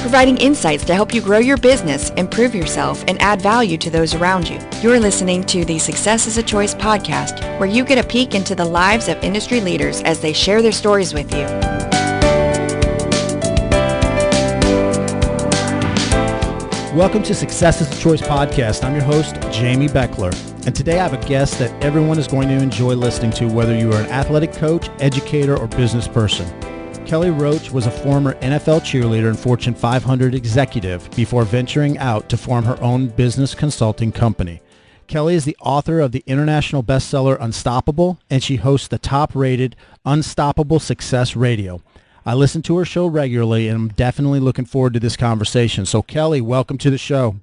providing insights to help you grow your business, improve yourself, and add value to those around you. You're listening to the Success is a Choice podcast, where you get a peek into the lives of industry leaders as they share their stories with you. Welcome to Success is a Choice podcast. I'm your host, Jamy Bechler. And today I have a guest that everyone is going to enjoy listening to, whether you are an athletic coach, educator, or business person. Kelly Roach was a former NFL cheerleader and Fortune 500 executive before venturing out to form her own business consulting company. Kelly is the author of the international bestseller Unstoppable, and she hosts the top-rated Unstoppable Success Radio. I listen to her show regularly, and I'm definitely looking forward to this conversation. So, Kelly, welcome to the show.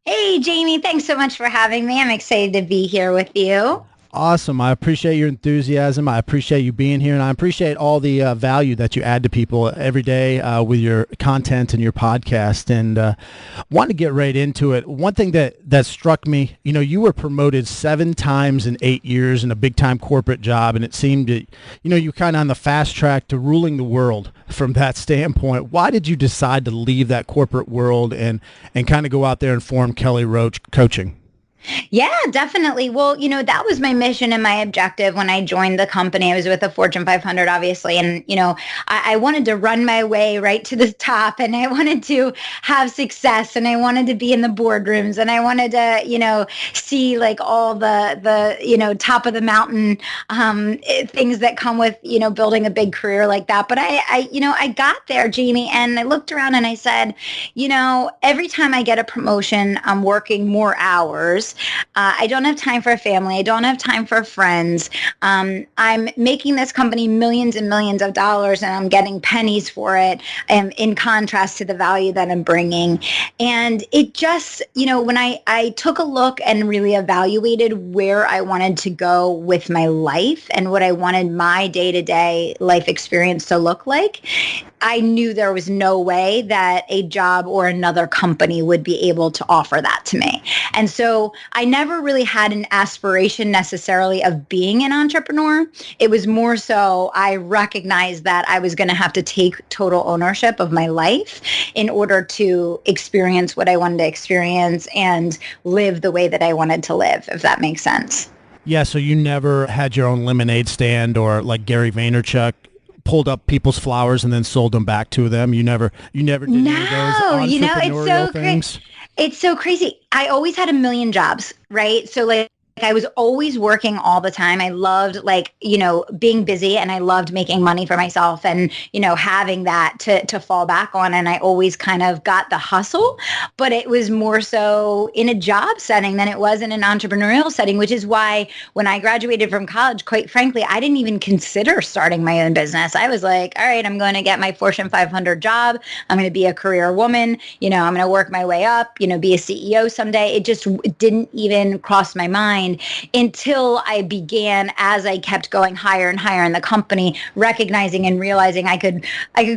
Hey, Jamie. Thanks so much for having me. I'm excited to be here with you. Awesome. I appreciate your enthusiasm. I appreciate you being here, and I appreciate all the value that you add to people every day with your content and your podcast. And want to get right into it. One thing that struck me, you were promoted 7 times in 8 years in a big-time corporate job, and it seemed that, you were kind of on the fast track to ruling the world from that standpoint. Why did you decide to leave that corporate world and kind of go out there and form Kelly Roach Coaching? Yeah, definitely. Well, that was my mission and my objective when I joined the company. I was with the Fortune 500, obviously. And, I wanted to run my way right to the top, and I wanted to have success, and I wanted to be in the boardrooms, and I wanted to, see like all the top of the mountain things that come with, building a big career like that. But I got there, Jamie, and I looked around and I said, every time I get a promotion, I'm working more hours. I don't have time for a family. I don't have time for friends. I'm making this company millions and millions of dollars, and I'm getting pennies for it, in contrast to the value that I'm bringing. And it just, when I took a look and really evaluated where I wanted to go with my life and what I wanted my day-to-day life experience to look like, I knew there was no way that a job or another company would be able to offer that to me. And so I never really had an aspiration necessarily of being an entrepreneur. It was more so I recognized that I was going to have to take total ownership of my life in order to experience what I wanted to experience and live the way that I wanted to live, if that makes sense. Yeah, so you never had your own lemonade stand, or like Gary Vaynerchuk pulled up people's flowers and then sold them back to them. You never did any of those entrepreneurial things? It's so crazy. I always had a million jobs, right? So like I was always working all the time. I loved being busy, and I loved making money for myself and, having that to fall back on. And I always kind of got the hustle, but it was more so in a job setting than it was in an entrepreneurial setting, which is why when I graduated from college, quite frankly, I didn't even consider starting my own business. I was like, all right, I'm going to get my Fortune 500 job. I'm going to be a career woman. I'm going to work my way up, be a CEO someday. It just didn't even cross my mind until I began, as I kept going higher and higher in the company, recognizing and realizing I could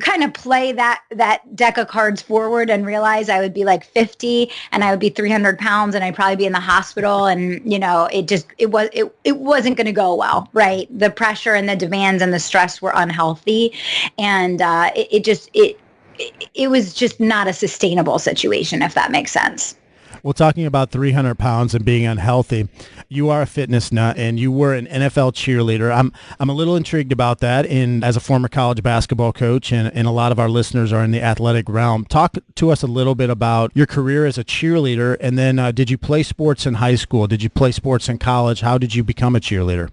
kind of play that deck of cards forward and realize I would be like 50 and I would be 300 pounds and I'd probably be in the hospital, and it wasn't going to go well, right? The pressure and the demands and the stress were unhealthy, and it was just not a sustainable situation, if that makes sense. Well, talking about 300 pounds and being unhealthy, you are a fitness nut, and you were an NFL cheerleader. I'm a little intrigued about that, and as a former college basketball coach, and a lot of our listeners are in the athletic realm. Talk to us a little bit about your career as a cheerleader, and then did you play sports in high school? Did you play sports in college? How did you become a cheerleader?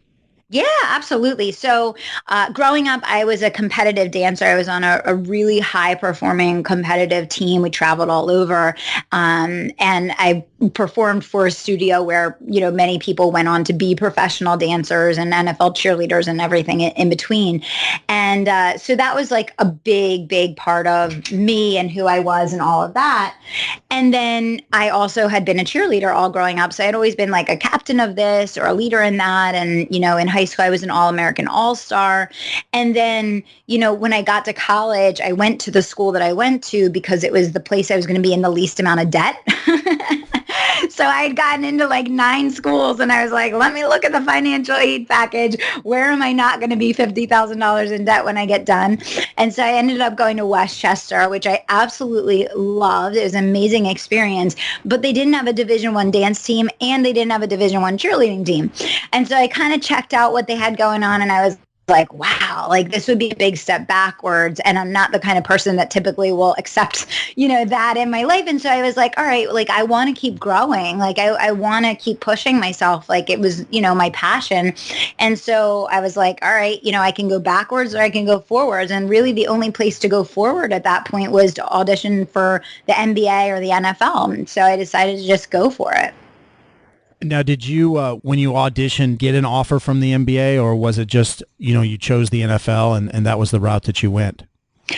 Yeah, absolutely. So growing up, I was a competitive dancer. I was on a really high-performing competitive team. We traveled all over, and I performed for a studio where, many people went on to be professional dancers and NFL cheerleaders and everything in between. And so that was like a big, big part of me and who I was and all of that. And then I also had been a cheerleader all growing up. So I had always been like a captain of this or a leader in that. And, in high school, I was an All-American All-Star. And then, when I got to college, I went to the school that I went to because it was the place I was going to be in the least amount of debt. So I had gotten into like 9 schools and I was like, let me look at the financial aid package. Where am I not going to be $50,000 in debt when I get done? And so I ended up going to Westchester, which I absolutely loved. It was an amazing experience, but they didn't have a Division I dance team and they didn't have a Division I cheerleading team. And so I kind of checked out what they had going on and I was like, wow, like this would be a big step backwards. And I'm not the kind of person that typically will accept, that in my life. And so I was like, all right, like I want to keep growing. Like I want to keep pushing myself. Like it was, my passion. And so I was like, all right, I can go backwards or I can go forwards. And really the only place to go forward at that point was to audition for the NBA or the NFL. And so I decided to just go for it. Now, did you, when you auditioned, get an offer from the NBA, or was it just, you chose the NFL and that was the route that you went?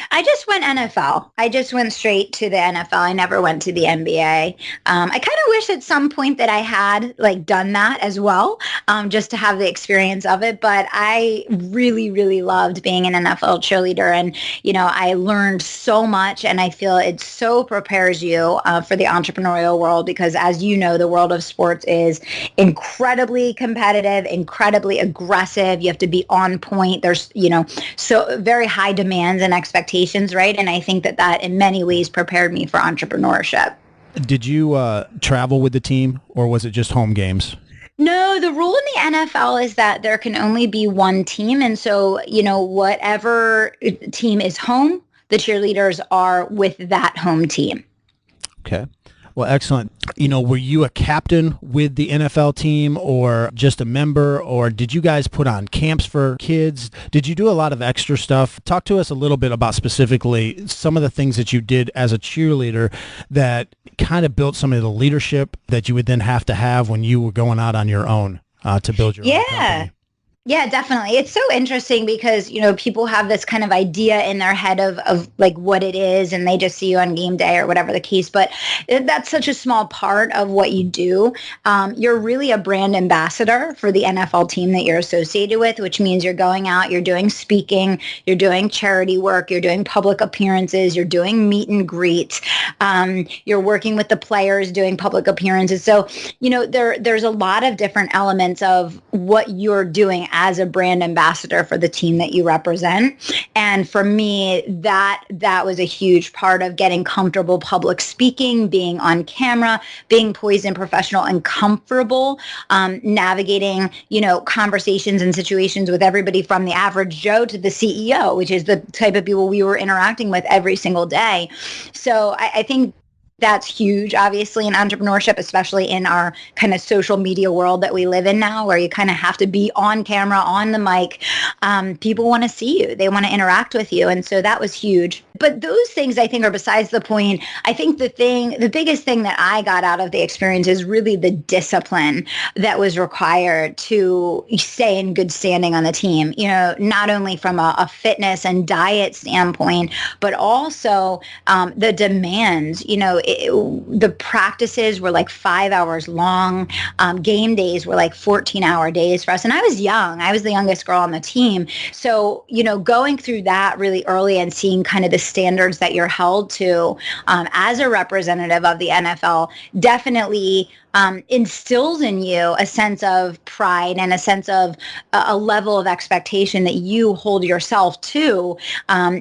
I just went NFL. I just went straight to the NFL. I never went to the NBA. I kind of wish at some point that I had like done that as well, just to have the experience of it. But I really, really loved being an NFL cheerleader. And, I learned so much and I feel it so prepares you for the entrepreneurial world because as you know, the world of sports is incredibly competitive, incredibly aggressive. You have to be on point. There's, so very high demands and expectations, right? And I think that in many ways prepared me for entrepreneurship. Did you travel with the team or was it just home games? No, the rule in the NFL is that there can only be one team. And so, whatever team is home, the cheerleaders are with that home team. Okay. Well, excellent. Were you a captain with the NFL team or just a member, or did you guys put on camps for kids? Did you do a lot of extra stuff? Talk to us a little bit about specifically some of the things that you did as a cheerleader that kind of built some of the leadership that you would then have to have when you were going out on your own to build your own company. Yeah, definitely. It's so interesting because, people have this kind of idea in their head of like what it is and they just see you on game day or whatever the case. But that's such a small part of what you do. You're really a brand ambassador for the NFL team that you're associated with, which means you're going out, you're doing speaking, you're doing charity work, you're doing public appearances, you're doing meet and greets, you're working with the players doing public appearances. So, there's a lot of different elements of what you're doing as a brand ambassador for the team that you represent. And for me, that was a huge part of getting comfortable public speaking, being on camera, being poised and professional and comfortable, navigating, conversations and situations with everybody from the average Joe to the CEO, which is the type of people we were interacting with every single day. So I think that's huge, obviously, in entrepreneurship, especially in our kind of social media world that we live in now, where you kind of have to be on camera, on the mic. People want to see you. They want to interact with you. And so that was huge. But those things, I think, are besides the point. I think the biggest thing that I got out of the experience is really the discipline that was required to stay in good standing on the team, not only from a fitness and diet standpoint, but also the demands, the practices were like 5 hours long. Game days were like 14-hour days for us. And I was young. I was the youngest girl on the team. So, going through that really early and seeing kind of the standards that you're held to as a representative of the NFL definitely instills in you a sense of pride and a sense of a level of expectation that you hold yourself to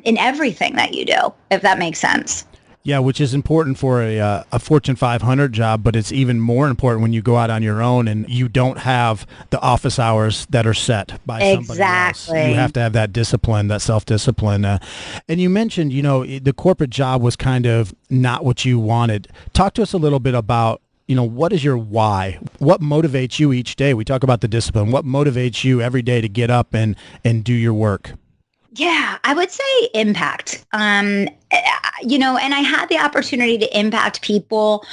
in everything that you do, if that makes sense. Yeah, which is important for a Fortune 500 job, but it's even more important when you go out on your own and you don't have the office hours that are set by somebody else. You have to have that discipline, that self-discipline. And you mentioned, the corporate job was kind of not what you wanted. Talk to us a little bit about, what is your why? What motivates you each day? We talk about the discipline. What motivates you every day to get up and do your work? Yeah, I would say impact. And I had the opportunity to impact people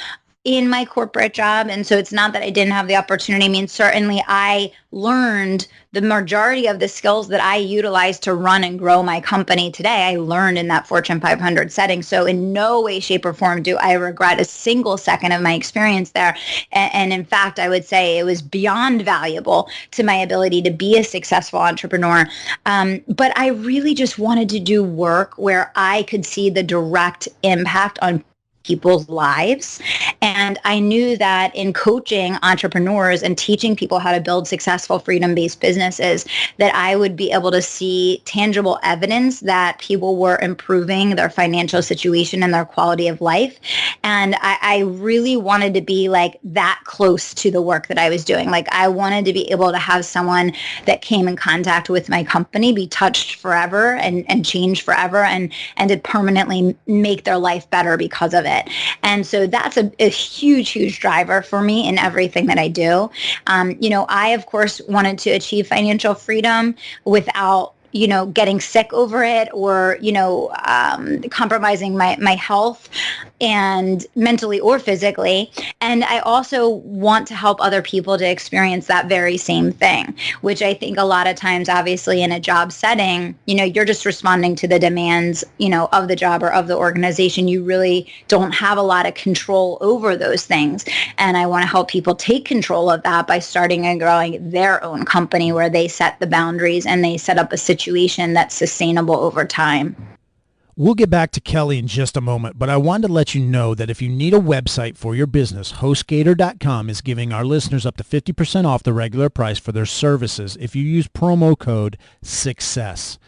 in my corporate job. And so it's not that I didn't have the opportunity. I mean, certainly I learned the majority of the skills that I utilize to run and grow my company today. I learned in that Fortune 500 setting. So in no way, shape, or form do I regret a single second of my experience there. And in fact, I would say it was beyond valuable to my ability to be a successful entrepreneur. But I really just wanted to do work where I could see the direct impact on people's lives. And I knew that in coaching entrepreneurs and teaching people how to build successful freedom-based businesses, that I would be able to see tangible evidence that people were improving their financial situation and their quality of life. And I really wanted to be like that close to the work that I was doing. Like I wanted to be able to have someone that came in contact with my company be touched forever and changed forever and to permanently make their life better because of it. And so that's a huge driver for me in everything that I do. I, of course, wanted to achieve financial freedom without getting sick over it or, compromising my health and mentally or physically. And I also want to help other people to experience that very same thing, which I think a lot of times, obviously in a job setting, you're just responding to the demands, of the job or of the organization. You really don't have a lot of control over those things. And I want to help people take control of that by starting and growing their own company where they set the boundaries and they set up a situation that's sustainable over time. We'll get back to Kelly in just a moment, but I wanted to let you know that if you need a website for your business, HostGator.com is giving our listeners up to 50% off the regular price for their services if you use promo code SUCCESS.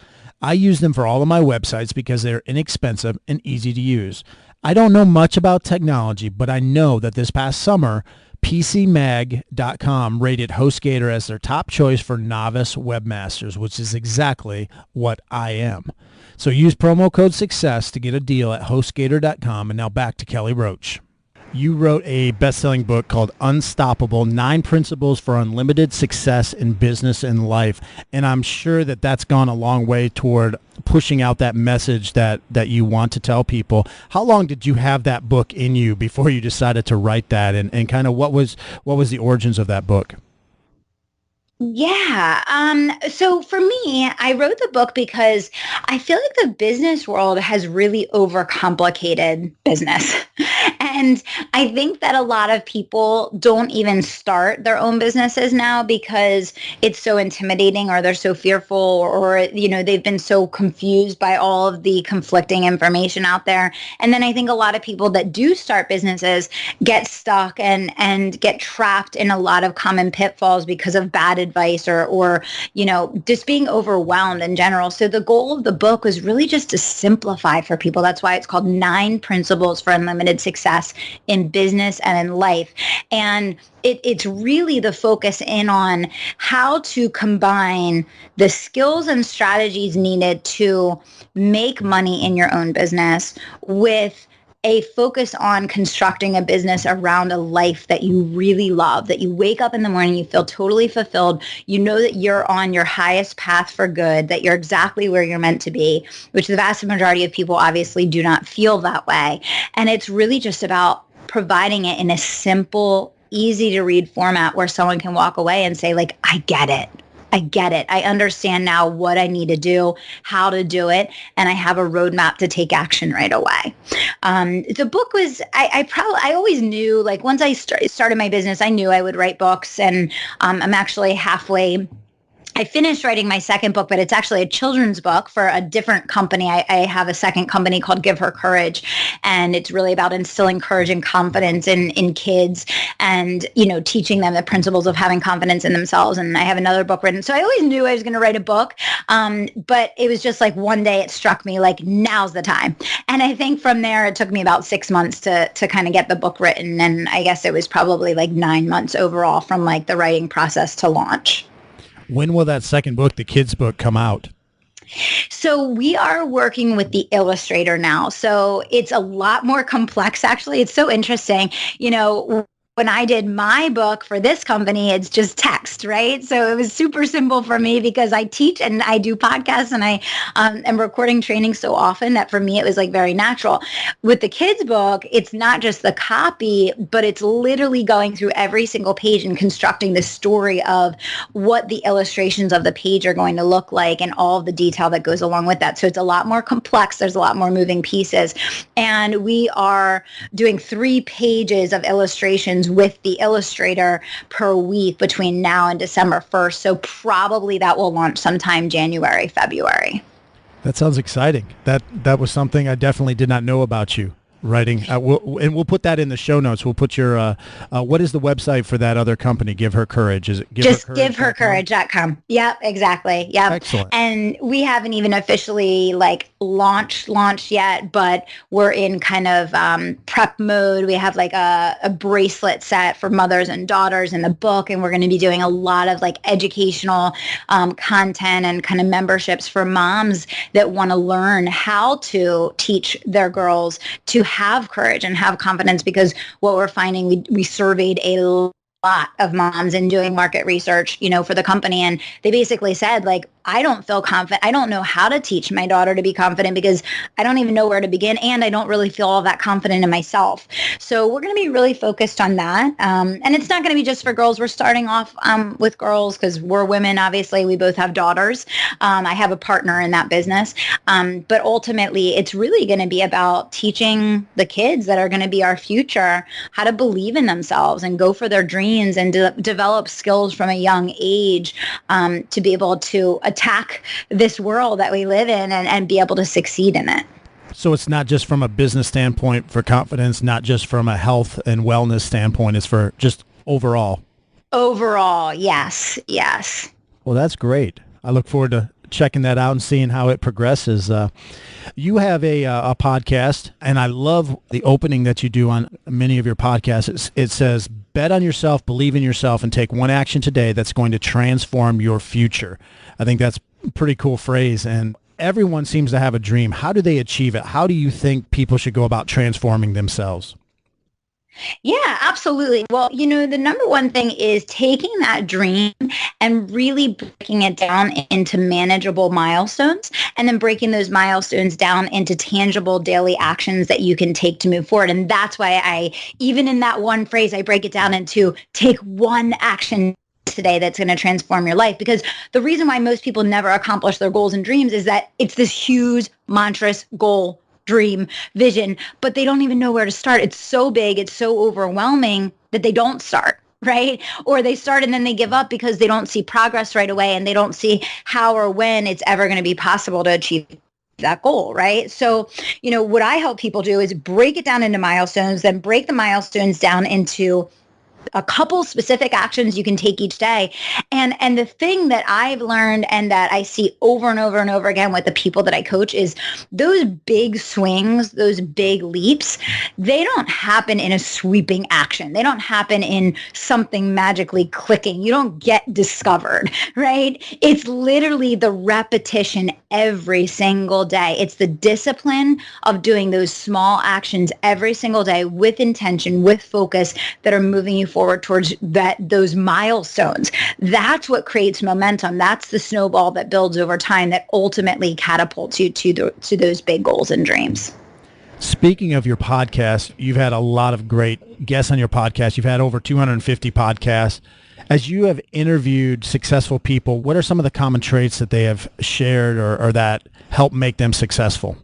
I use them for all of my websites because they're inexpensive and easy to use. I don't know much about technology, but I know that this past summer, PCMag.com rated HostGator as their top choice for novice webmasters, which is exactly what I am. So use promo code SUCCESS to get a deal at HostGator.com. And now back to Kelly Roach. You wrote a best-selling book called Unstoppable, 9 Principles for Unlimited Success in Business and Life. And I'm sure that that's gone a long way toward pushing out that message that you want to tell people. How long did you have that book in you before you decided to write that? And kind of what was the origins of that book? Yeah. So for me, I wrote the book because I feel like the business world has really overcomplicated business. And I think that a lot of people don't even start their own businesses now because it's so intimidating or they're so fearful or they've been so confused by all of the conflicting information out there. And then I think a lot of people that do start businesses get stuck and get trapped in a lot of common pitfalls because of bad advice or just being overwhelmed in general. So the goal of the book was really just to simplify for people. That's why it's called 9 Principles for Unlimited Success in Business and in Life. And it's really the focus in on how to combine the skills and strategies needed to make money in your own business with a focus on constructing a business around a life that you really love, that you wake up in the morning, you feel totally fulfilled, you know that you're on your highest path for good, that you're exactly where you're meant to be, which the vast majority of people obviously do not feel that way. And it's really just about providing it in a simple, easy to read format where someone can walk away and say, like, I get it. I get it. I understand now what I need to do, how to do it, and I have a roadmap to take action right away. The book was, I always knew, like once I started my business, I knew I would write books, and I'm actually halfway. I finished writing my second book, but it's actually a children's book for a different company. I have a second company called Give Her Courage, and it's really about instilling courage and confidence in kids and, teaching them the principles of having confidence in themselves. And I have another book written. So I always knew I was going to write a book, but it was just like one day it struck me like, now's the time. And I think from there, it took me about 6 months to kind of get the book written. And I guess it was probably like 9 months overall from like the writing process to launch. When will that second book, the kids' book, come out? So we are working with the illustrator now. So it's a lot more complex, actually. It's so interesting. When I did my book for this company, it's just text, right? So it was super simple for me because I teach and I do podcasts and I am recording training so often that for me, it was like very natural. With the kids book, it's not just the copy, but it's literally going through every single page and constructing the story of what the illustrations of the page are going to look like and all of the detail that goes along with that. So it's a lot more complex. There's a lot more moving pieces. And we are doing 3 pages of illustrations with the illustrator per week between now and December 1st. So probably that will launch sometime January, February. That sounds exciting. That was something I definitely did not know about you. writing. We'll put that in the show notes. We'll put your, what is the website for that other company? Give Her Courage. Is it givehercourage.com? Yep, exactly. Yep. Excellent. And we haven't even officially like launched yet, but we're in kind of prep mode. We have like a bracelet set for mothers and daughters in the book, and we're going to be doing a lot of like educational content and kind of memberships for moms that want to learn how to teach their girls to have courage and have confidence, because what we're finding, we surveyed a lot of moms in doing market research, for the company. And they basically said, like, I don't feel confident. I don't know how to teach my daughter to be confident because I don't even know where to begin. And I don't really feel all that confident in myself. So we're going to be really focused on that. And it's not going to be just for girls. We're starting off with girls because we're women. Obviously, we both have daughters. I have a partner in that business. But ultimately, it's really going to be about teaching the kids that are going to be our future how to believe in themselves and go for their dreams and develop skills from a young age to be able to attack this world that we live in and be able to succeed in it. So it's not just from a business standpoint for confidence, not just from a health and wellness standpoint, it's for just overall. Overall, yes. Well, that's great. I look forward to checking that out and seeing how it progresses. You have a podcast, and I love the opening that you do on many of your podcasts. It says, bet on yourself, believe in yourself, and take one action today that's going to transform your future. I think that's a pretty cool phrase, and everyone seems to have a dream. How do they achieve it? How do you think people should go about transforming themselves? Yeah, absolutely. Well, the number one thing is taking that dream and really breaking it down into manageable milestones, and then breaking those milestones down into tangible daily actions that you can take to move forward. And that's why even in that one phrase, I break it down into take one action today that's going to transform your life. Because the reason why most people never accomplish their goals and dreams is that it's this huge, monstrous goal, dream, vision, but they don't even know where to start. It's so big, it's so overwhelming that they don't start, right? Or they start and then they give up because they don't see progress right away, and they don't see how or when it's ever going to be possible to achieve that goal, right? So, what I help people do is break it down into milestones, then break the milestones down into a couple specific actions you can take each day. And the thing that I've learned and that I see over and over and over again with the people that I coach is those big swings, those big leaps, they don't happen in a sweeping action. They don't happen in something magically clicking. You don't get discovered, right? It's literally the repetition every single day. It's the discipline of doing those small actions every single day with intention, with focus, that are moving you forward towards those milestones. That's what creates momentum. That's the snowball that builds over time that ultimately catapults you to those big goals and dreams. Speaking of your podcast, you've had a lot of great guests on your podcast. You've had over 250 podcasts. As you have interviewed successful people, what are some of the common traits that they have shared or that help make them successful?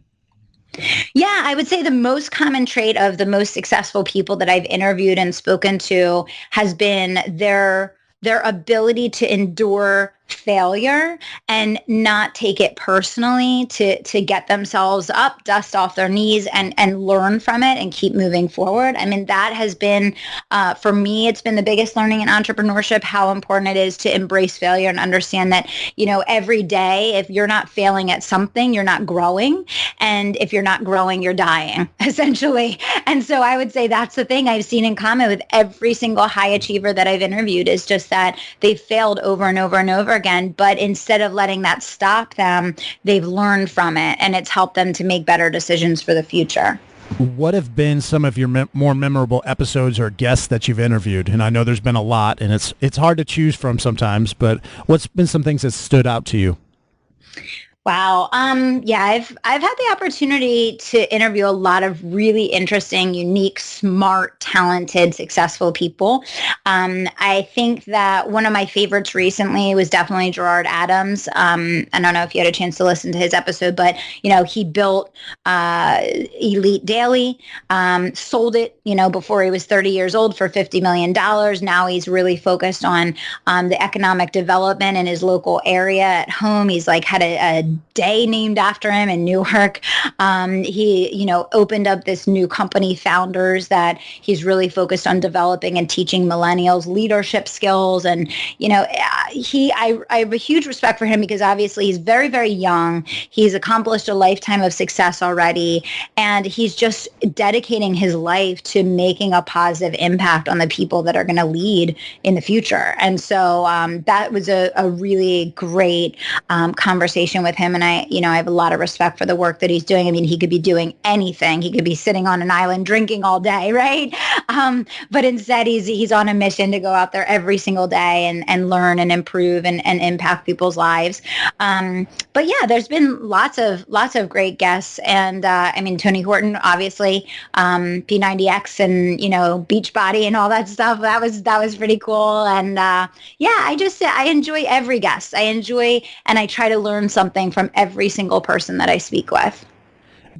Yeah, I would say the most common trait of the most successful people that I've interviewed and spoken to has been their ability to endure failure and not take it personally, to get themselves up, dust off their knees, and learn from it and keep moving forward. I mean, that has been, for me, it's been the biggest learning in entrepreneurship, how important it is to embrace failure and understand that, every day, if you're not failing at something, you're not growing. And if you're not growing, you're dying, essentially. And so I would say that's the thing I've seen in common with every single high achiever that I've interviewed, is just that they've failed over and over and over again. But instead of letting that stop them, they've learned from it, and it's helped them to make better decisions for the future. What have been some of your more memorable episodes or guests that you've interviewed? And I know there's been a lot, and it's hard to choose from sometimes, but what's been some things that stood out to you? Wow. Yeah, I've had the opportunity to interview a lot of really interesting, unique, smart, talented, successful people. I think that one of my favorites recently was definitely Gerard Adams. I don't know if you had a chance to listen to his episode, but he built Elite Daily, sold it, before he was 30 years old for $50 million. Now he's really focused on the economic development in his local area at home. He's had a day named after him in Newark. He, opened up this new company, Founders, that he's really focused on developing and teaching millennials leadership skills. And, I have a huge respect for him because obviously he's very, very young. He's accomplished a lifetime of success already. And he's just dedicating his life to making a positive impact on the people that are going to lead in the future. And so that was a really great conversation with him. And I have a lot of respect for the work that he's doing. I mean, he could be doing anything. He could be sitting on an island drinking all day, right? But instead, he's on a mission to go out there every single day and learn and improve and impact people's lives. But yeah, there's been lots of great guests. And Tony Horton, obviously, P90X and, Beachbody and all that stuff. That was pretty cool. And I enjoy every guest. I enjoy and I try to learn something from every single person that I speak with.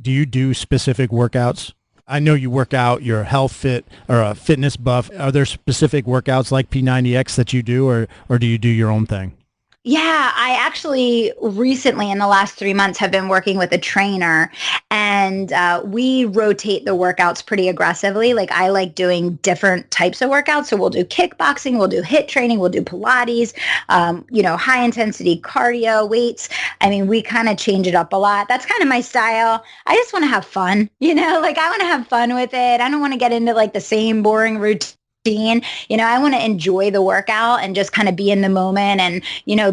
Do you do specific workouts? I know you work out, you're a health fit or a fitness buff. Are there specific workouts like P90X that you do, or do you do your own thing? Yeah, I actually recently in the last 3 months have been working with a trainer, and we rotate the workouts pretty aggressively. Like I like doing different types of workouts. So we'll do kickboxing, we'll do HIIT training, we'll do Pilates, high intensity cardio, weights. I mean, we kind of change it up a lot. That's kind of my style. I just want to have fun, I want to have fun with it. I don't want to get into like the same boring routine. I want to enjoy the workout and just kind of be in the moment and,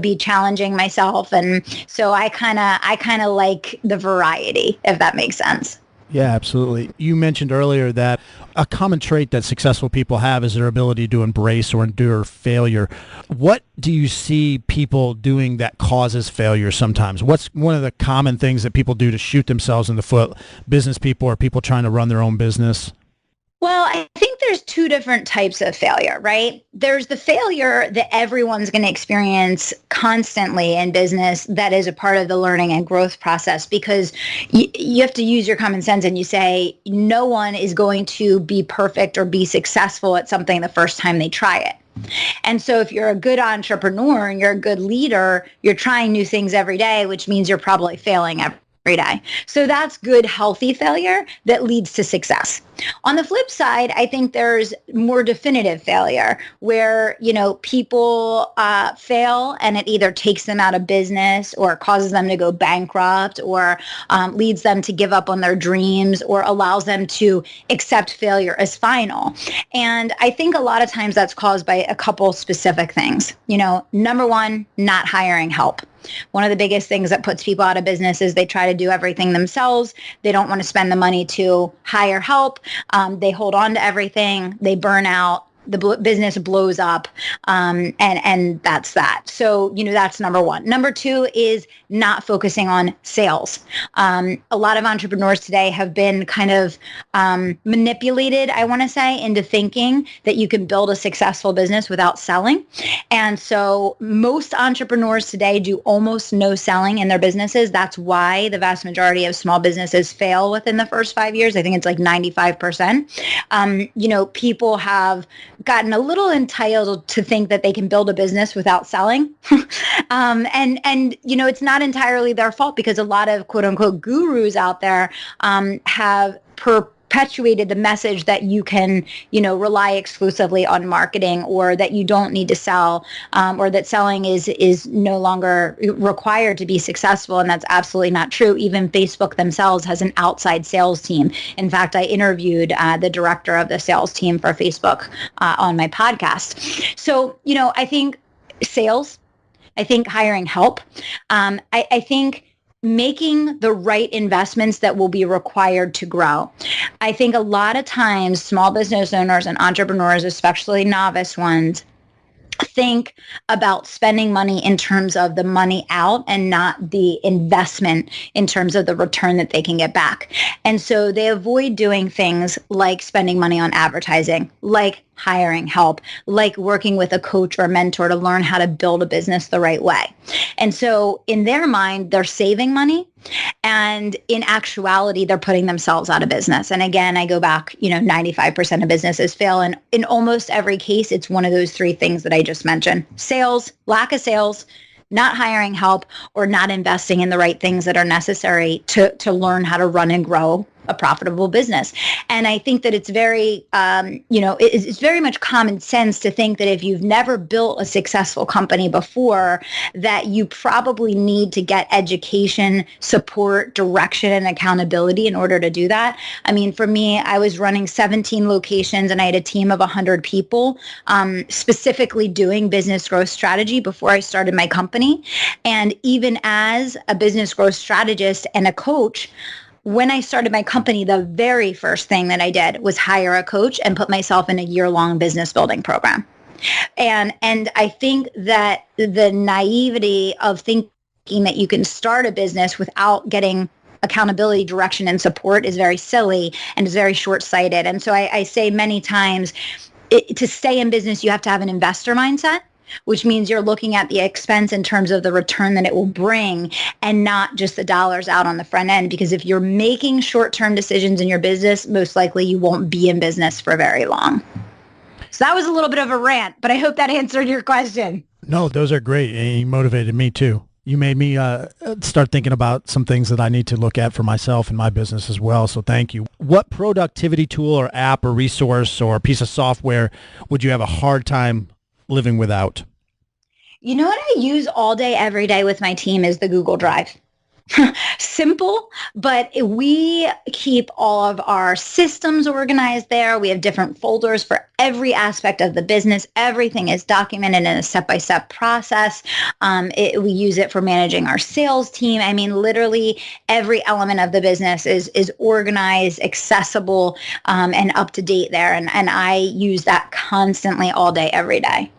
be challenging myself. And so I kind of like the variety, if that makes sense. Yeah, absolutely. You mentioned earlier that a common trait that successful people have is their ability to embrace or endure failure. What do you see people doing that causes failure sometimes? What's one of the common things that people do to shoot themselves in the foot? Business people or people trying to run their own business? Well, I think there's two different types of failure, right? There's the failure that everyone's going to experience constantly in business that is a part of the learning and growth process, because you have to use your common sense and you say no one is going to be perfect or be successful at something the first time they try it. And so if you're a good entrepreneur and you're a good leader, you're trying new things every day, which means you're probably failing every day. So that's good, healthy failure that leads to success. On the flip side, I think there's more definitive failure where, people fail and it either takes them out of business or causes them to go bankrupt or leads them to give up on their dreams or allows them to accept failure as final. And I think a lot of times that's caused by a couple specific things. Number one, not hiring help. One of the biggest things that puts people out of business is they try to do everything themselves. They don't want to spend the money to hire help. They hold on to everything. They burn out. The business blows up, and that's that. So, that's number one. Number two is not focusing on sales. A lot of entrepreneurs today have been kind of manipulated, I want to say, into thinking that you can build a successful business without selling. And so most entrepreneurs today do almost no selling in their businesses. That's why the vast majority of small businesses fail within the first 5 years. I think it's like 95%. People have gotten a little entitled to think that they can build a business without selling. It's not entirely their fault, because a lot of quote unquote gurus out there have perpetuated the message that you can, rely exclusively on marketing, or that you don't need to sell, or that selling is no longer required to be successful. And that's absolutely not true. Even Facebook themselves has an outside sales team. In fact, I interviewed the director of the sales team for Facebook on my podcast. So, I think sales, I think hiring help, I think making the right investments that will be required to grow. I think a lot of times small business owners and entrepreneurs, especially novice ones, think about spending money in terms of the money out and not the investment in terms of the return that they can get back. And so they avoid doing things like spending money on advertising, like hiring help, like working with a coach or a mentor to learn how to build a business the right way. And so in their mind, they're saving money, and in actuality, they're putting themselves out of business. And again, I go back, 95% of businesses fail. And in almost every case, it's one of those three things that I just mentioned: sales, lack of sales, not hiring help or not investing in the right things that are necessary to learn how to run and grow a profitable business. And I think that it's very, it's very much common sense to think that if you've never built a successful company before, that you probably need to get education, support, direction, and accountability in order to do that. I mean, for me, I was running 17 locations and I had a team of 100 people, specifically doing business growth strategy before I started my company. And even as a business growth strategist and a coach, when I started my company, the very first thing that I did was hire a coach and put myself in a year-long business building program. And I think that the naivety of thinking that you can start a business without getting accountability, direction, and support is very silly and is very short-sighted. And so I say many times, to stay in business, you have to have an investor mindset, which means you're looking at the expense in terms of the return that it will bring and not just the dollars out on the front end. Because if you're making short-term decisions in your business, most likely you won't be in business for very long. So that was a little bit of a rant, but I hope that answered your question. No, those are great. And you motivated me too. You made me start thinking about some things that I need to look at for myself and my business as well. So thank you. What productivity tool or app or resource or piece of software would you have a hard time living without? You know what I use all day, every day with my team is the Google Drive. Simple, but we keep all of our systems organized there. We have different folders for every aspect of the business. Everything is documented in a step-by-step process. We use it for managing our sales team. I mean, literally every element of the business is organized, accessible, and up to date there. And I use that constantly all day, every day.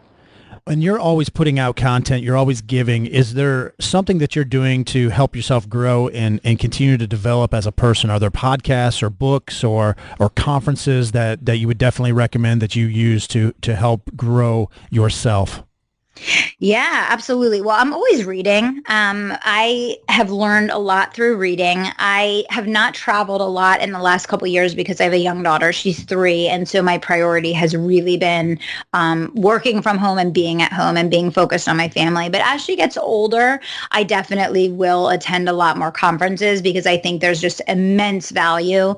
And you're always putting out content, you're always giving. Is there something that you're doing to help yourself grow and continue to develop as a person? Are there podcasts or books or conferences that you would definitely recommend that you use to help grow yourself? Yeah, absolutely. Well, I'm always reading. I have learned a lot through reading. I have not traveled a lot in the last couple of years because I have a young daughter. She's 3. And so my priority has really been working from home and being at home and being focused on my family. But as she gets older, I definitely will attend a lot more conferences because I think there's just immense value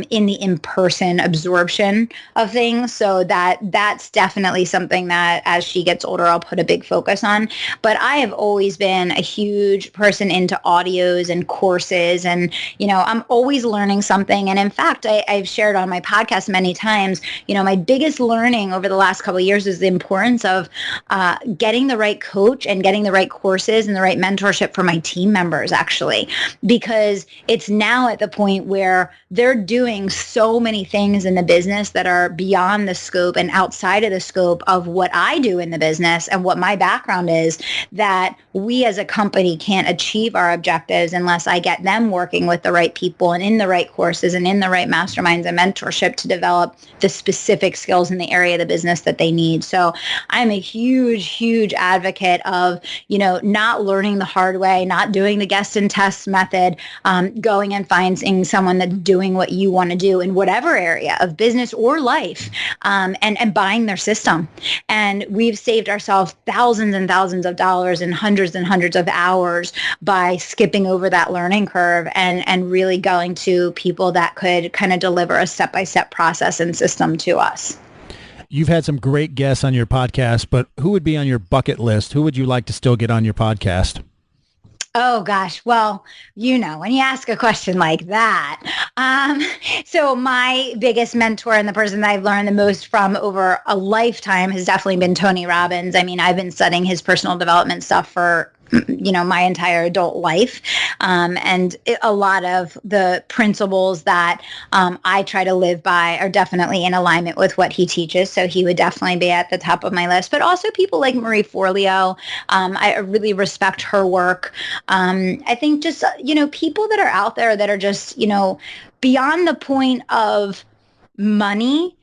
in the in-person absorption of things. So that's definitely something that as she gets older, I'll put a big focus on. But I have always been a huge person into audios and courses, and I'm always learning something. And in fact, I've shared on my podcast many times, my biggest learning over the last couple of years is the importance of getting the right coach and getting the right courses and the right mentorship for my team members, actually, because it's now at the point where they're doing so many things in the business that are beyond the scope and outside of the scope of what I do in the business and what my background is, that we as a company can't achieve our objectives unless I get them working with the right people and in the right courses and in the right masterminds and mentorship to develop the specific skills in the area of the business that they need. So I'm a huge, huge advocate of, not learning the hard way, not doing the guest and test method, going and finding someone that's doing what you want to do in whatever area of business or life, and buying their system. And we've saved ourselves thousands and thousands of dollars and hundreds of hours by skipping over that learning curve and really going to people that could kind of deliver a step-by-step process and system to us. You've had some great guests on your podcast, but who would be on your bucket list? Who would you like to still get on your podcast? Oh, gosh. Well, when you ask a question like that. So my biggest mentor and the person that I've learned the most from over a lifetime has definitely been Tony Robbins. I mean, I've been studying his personal development stuff for my entire adult life. And a lot of the principles that I try to live by are definitely in alignment with what he teaches. So he would definitely be at the top of my list. But also people like Marie Forleo. I really respect her work. I think just, people that are out there that are just, beyond the point of money,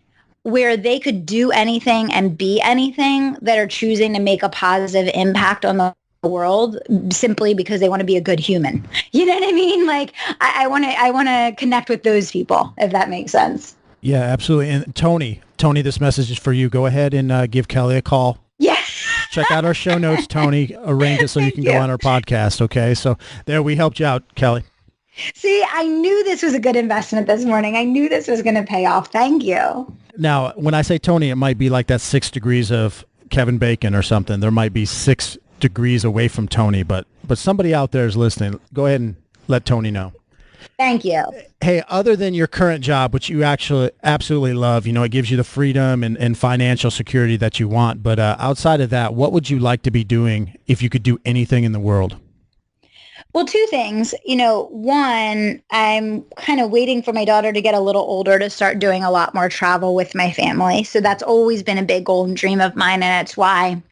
where they could do anything and be anything, that are choosing to make a positive impact on the world simply because they want to be a good human. You know what I mean? Like I want to connect with those people, if that makes sense. Yeah, absolutely. And Tony, this message is for you. Go ahead and give Kelly a call. Yes. Check out our show notes. Tony arranged it so you can go on our podcast. Okay. So there, we helped you out, Kelly. See, I knew this was a good investment this morning. I knew this was going to pay off. Thank you. Now, when I say Tony, it might be like that 6 degrees of Kevin Bacon or something. There might be 6 degrees away from Tony, but somebody out there is listening. Go ahead and let Tony know. Thank you. Hey, other than your current job, which you actually absolutely love, it gives you the freedom and financial security that you want. But outside of that, what would you like to be doing if you could do anything in the world? Well, 2 things. One, I'm kind of waiting for my daughter to get a little older to start doing a lot more travel with my family. So that's always been a big goal and dream of mine. And it's why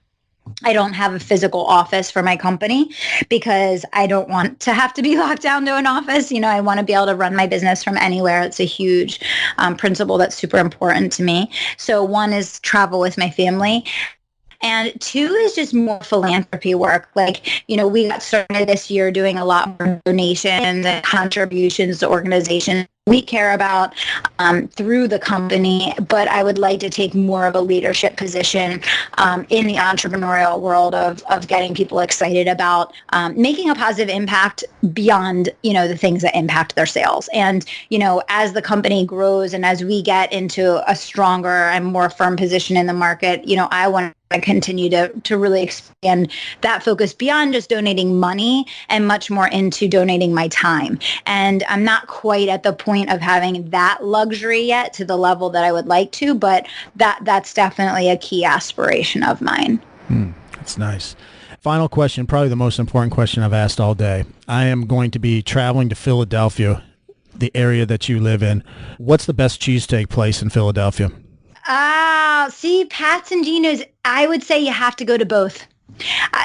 I don't have a physical office for my company, because I don't want to have to be locked down to an office. I want to be able to run my business from anywhere. It's a huge principle that's super important to me. So 1 is travel with my family. And 2 is just more philanthropy work. We got started this year doing a lot more donations and contributions to organizations we care about through the company, but I would like to take more of a leadership position in the entrepreneurial world of getting people excited about making a positive impact beyond, the things that impact their sales. And, as the company grows and as we get into a stronger and more firm position in the market, I want to continue to really expand that focus beyond just donating money and much more into donating my time. And I'm not quite at the point of having that luxury yet to the level that I would like to, but that's definitely a key aspiration of mine. That's nice. Final question, probably the most important question I've asked all day. I am going to be traveling to Philadelphia, the area that you live in. What's the best cheesesteak place in Philadelphia? See, Pat's and Gino's, I would say you have to go to both.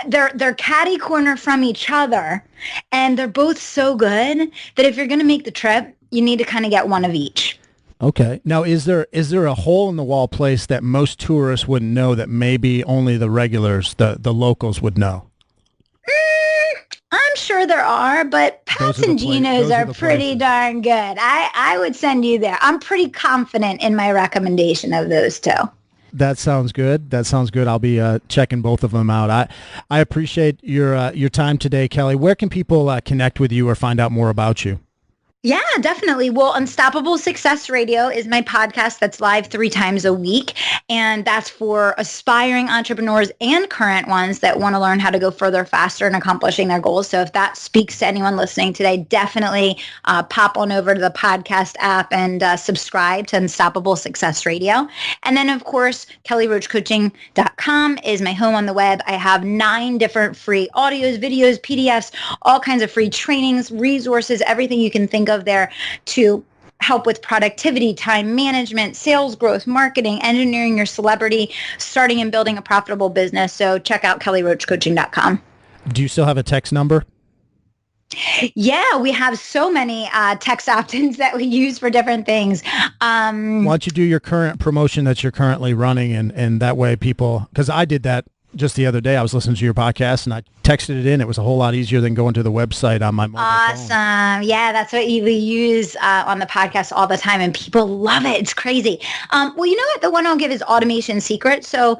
They're catty corner from each other, and they're both so good that if you're going to make the trip, you need to kind of get one of each. Okay. Now, is there a hole in the wall place that most tourists wouldn't know that maybe only the regulars, the locals would know? I'm sure there are, but Pat's and Gino's are pretty darn good. I would send you there. I'm pretty confident in my recommendation of those 2. That sounds good. I'll be checking both of them out. I appreciate your time today, Kelly. Where can people connect with you or find out more about you? Yeah, definitely. Well, Unstoppable Success Radio is my podcast that's live 3 times a week. And that's for aspiring entrepreneurs and current ones that want to learn how to go further, faster in accomplishing their goals. So if that speaks to anyone listening today, definitely pop on over to the podcast app and subscribe to Unstoppable Success Radio. And then, of course, kellyroachcoaching.com is my home on the web. I have 9 different free audios, videos, PDFs, all kinds of free trainings, resources, everything you can think of there to help with productivity, time management, sales growth, marketing, engineering your celebrity, starting and building a profitable business. So check out kellyroachcoaching.com. Do you still have a text number? Yeah, we have so many text opt-ins that we use for different things. Why don't you do your current promotion that you're currently running, and that way people, because I did that just the other day. I was listening to your podcast and I texted it in. It was a whole lot easier than going to the website on my mobile phone. Awesome. Yeah, that's what we use on the podcast all the time, and people love it. It's crazy. Well, you know what? The one I'll give is automation secret. So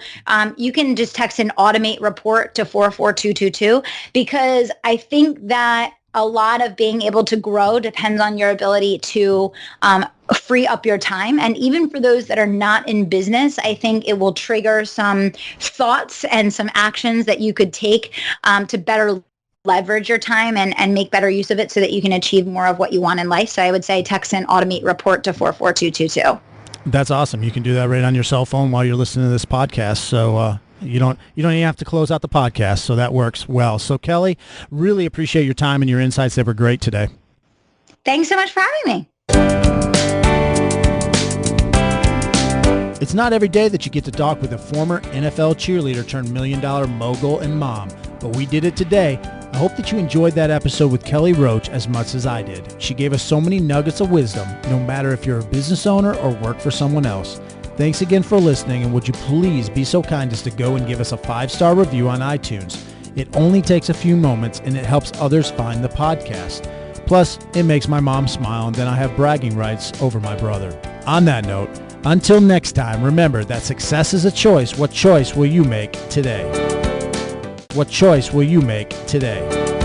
you can just text an automate report to 44222, because I think that a lot of being able to grow depends on your ability to free up your time. And even for those that are not in business, I think it will trigger some thoughts and some actions that you could take to better leverage your time and make better use of it so that you can achieve more of what you want in life. So I would say text an automate report to 44222. That's awesome. You can do that right on your cell phone while you're listening to this podcast. So you don't even have to close out the podcast. So that works well. So Kelly, really appreciate your time and your insights. They were great today. Thanks so much for having me. It's not every day that you get to talk with a former NFL cheerleader turned $1 million mogul and mom, but we did it today. I hope that you enjoyed that episode with Kelly Roach as much as I did. She gave us so many nuggets of wisdom, no matter if you're a business owner or work for someone else. Thanks again for listening, and would you please be so kind as to go and give us a 5-star review on iTunes. It only takes a few moments, and it helps others find the podcast. Plus, it makes my mom smile, and then I have bragging rights over my brother. On that note, until next time, remember that success is a choice. What choice will you make today? What choice will you make today?